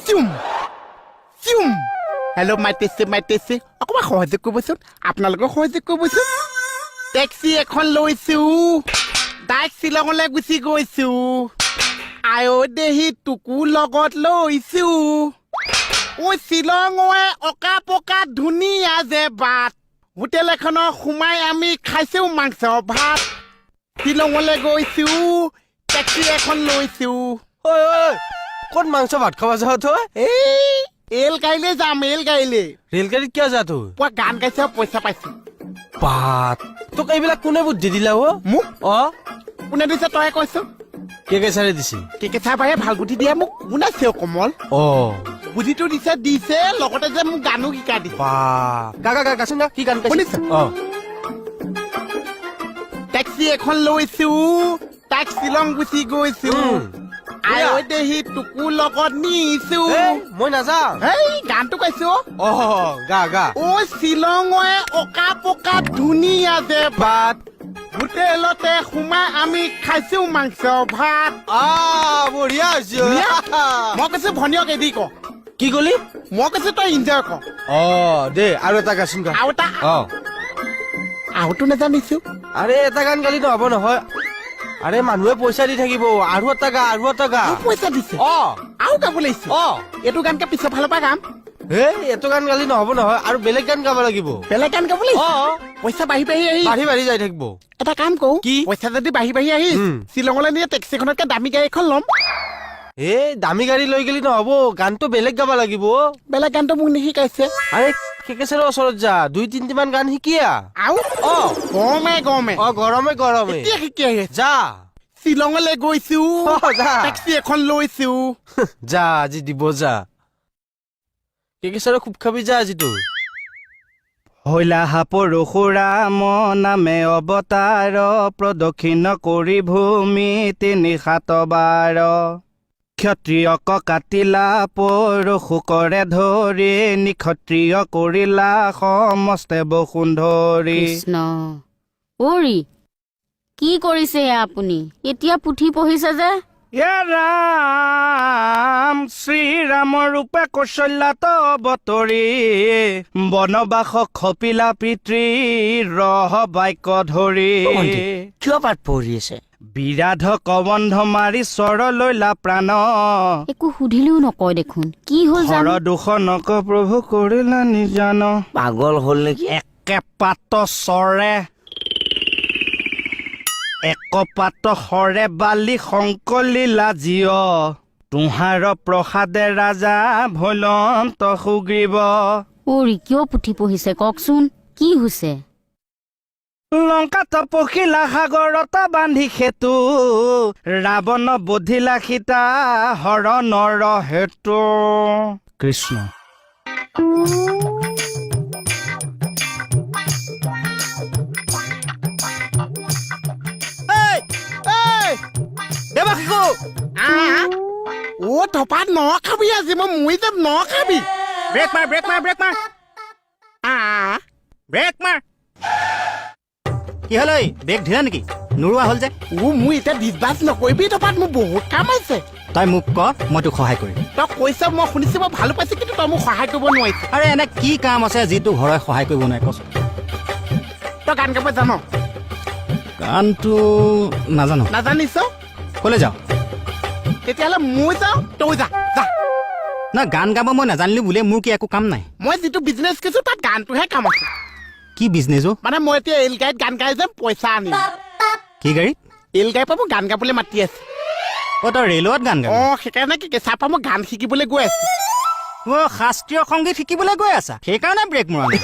চুম চুম hello' মাইতেছে অকণমান সহযোগ কৰিবচোন আপোনালোকক সহযোগ কৰিবচোন টেক্সি এখন লৈছো ডাইৰেক্ট শ্বিলঙলৈ গুচি গৈছো আয়ো দেহি তোকো লগত লৈছো ঐ শ্বিলঙে অকা পকা ধুনীয়া যে বাট হোটেল এখনৰ সোমাই আমি খাইছো মাংস ভাত শ্বিলঙলৈ গৈছো টেক্সি এখন লৈছো ঐ ক'ত মাংস ভাত খাব যাও তই এই এল গাড়ীলৈ যাম এল গাড়ীলৈ ৰেলগাড়ীত কিয় যা তই পুৱা গান গাইছে পইচা পাইছো বাত তোক এইবিলাক কোনে বুদ্ধি দিলা অ মোক অ কোনে দিছে তই কৈছ কেকেচাৰে দিছে কেকেচা বাৰে ভাল বুদ্ধি দিয়া মোক কোন আছে কমল অ বুদ্ধিটো দিছে লগতে যে মোক গানো শিকাই দিছে বা গাচোন গা কি গান শুনিছ? অ টেক্সি এখন লৈছো তাক শ্বিলং গুচি গৈছো আয়ো দেহি তোকো লগত নিছো মই নাযাওঁ এই গানটো গাইছো অ গা ঐ শ্বিলঙে অকা পকা ধুনীয়া যে ভাত হোটেলতে সোমাই আমি খাইছো মাংস ভাত বঢ়িয়া হৈছে ধুনীয়া? মই কৈছো ভনীয়ক এদি ক কি কলি মই কৈছো তই ইনজয় কৰ অ দে আৰু এটা গাচোন গা আৰু এটা অ আৰুতো নাজানিছো আৰে এটা গান গালি নহ'ব নহয় আৰে মানুহে পইচা দি থাকিব আৰু এটা গা আৰু পইচা দিছে অ আৰু গাব লাগিছে অ এইটো গানকে পিছৰ ফালৰ পৰা গাম এইটো গান গালি নহ'ব নহয় আৰু বেলেগ গান গাব লাগিব বেলেগ গান গাব লাগিছে অ পইচা বাঢ়ি বাঢ়ি যাই থাকিব এটা কাম কৰো কি? পইচা যদি বাঢ়ি আহি শ্বিলঙলৈ নিয়ে টেক্সি এখনতকে দামী গাড়ী এখন ল'ম দামী গাড়ী লৈ গেলি নহ'ব গানটো বেলেগ গাব লাগিব বেলেগ গানটো মোক নিশিকাইছে আৰে কেকেচাৰৰ ওচৰত যা 2-3 মান গান শিকিয়া আৰু অ গৰমে অ গৰমে এতিয়া শিকি আহি আছে যা শ্বিলঙলৈ গৈছো অ, যা। টেক্সি এখন লৈছো যা আজি দিব যা কেকেচাৰৰ খুব খাবি যা আজি তোৰ হৈলাহা পৰশুৰাম নামে অৱতাৰ প্ৰদক্ষিণ কৰি ভূমি 3-7 বাৰ ক্ষত্ৰিয়ক কাটিলা পৰশু কৰে ধৰি নিক্ষত্ৰিয় কৰিলা সমস্তে বসুন্ধৰি কৃষ্ণ অৰি কি কৰিছে আপুনি এতিয়া পুথি পঢ়িছে যে ৰাম শ্ৰীৰামৰ ৰূপে কৌশল্যাত অৱতৰি বনবাস খপিলা পিতৃ ৰহ বাক্য ধৰি কিয় পাঠ পঢ়ি আছে বিৰাধ কবন্ধ মাৰি চৰ লৈলা প্ৰাণ একো সুধিলেও নকয় দেখোন কি হ'ল হৰ জানো দুখ নক প্ৰভু কৰিলা নিজান পাগল হ'ল নেকি একে পাত চৰে একপাত হৰে বালি শংকলীলা জীয় তোহাৰ প্ৰসাদে ৰাজা ভৈলন্ত সুগ্ৰীৱ অৰি কিয় পুথি পঢ়িছে কওকচোন কি হৈছে লংকাত পখিলা সাগৰত বান্ধি সেতু ৰাৱণ বধিলা সীতা হৰণৰ হেতু কৃষ্ণ ও থপাত খাবি আজি মই মৰি যাম খাবি ব্ৰেক মাৰ ব্ৰেক মাৰ কি হ'ল ঐ বেগ ধিলা নেকি নোৰোৱা হ'ল যে মোৰ এতিয়া ডিছবাছ নকৰিবি থপাত মোৰ বহুত কাম আছে তই মোক ক মই তোক সহায় কৰিম তই কৈছ মই শুনিছো মই ভাল পাইছো কিন্তু তই মোক সহায় কৰিব নোৱাৰিছ আৰে এনে কি কাম আছে যিটো ঘৰে সহায় কৰিব নোৱাৰে কচোন তই গান গাব জান গানটো নাজানো নাজানিছ ক'লে যাওঁ তেতিয়াহ'লে মই যাওঁ তই যা না গান গাব মই নাজানিলো বোলে মোৰ কি একো কাম নাই মই যিটো বিজনেছ কৰিছো তাত গানটোহে কাম আছে কি বিজনেছ অ' মানে মই এতিয়া এল গাড়ীত গান গাই যাম পইচা আনিম কি গাড়ীত এল গাড়ীৰ পৰা মোক গান গাবলৈ মাতি আছে অ' তই ৰেলত গান গাবি সেইকাৰণে কি কেঁচাৰ পৰা মই গান শিকিবলৈ গৈ আছো অ' শাস্ত্ৰীয় সংগীত শিকিবলৈ গৈ আছা সেইকাৰণে ব্ৰেক মৰা নাই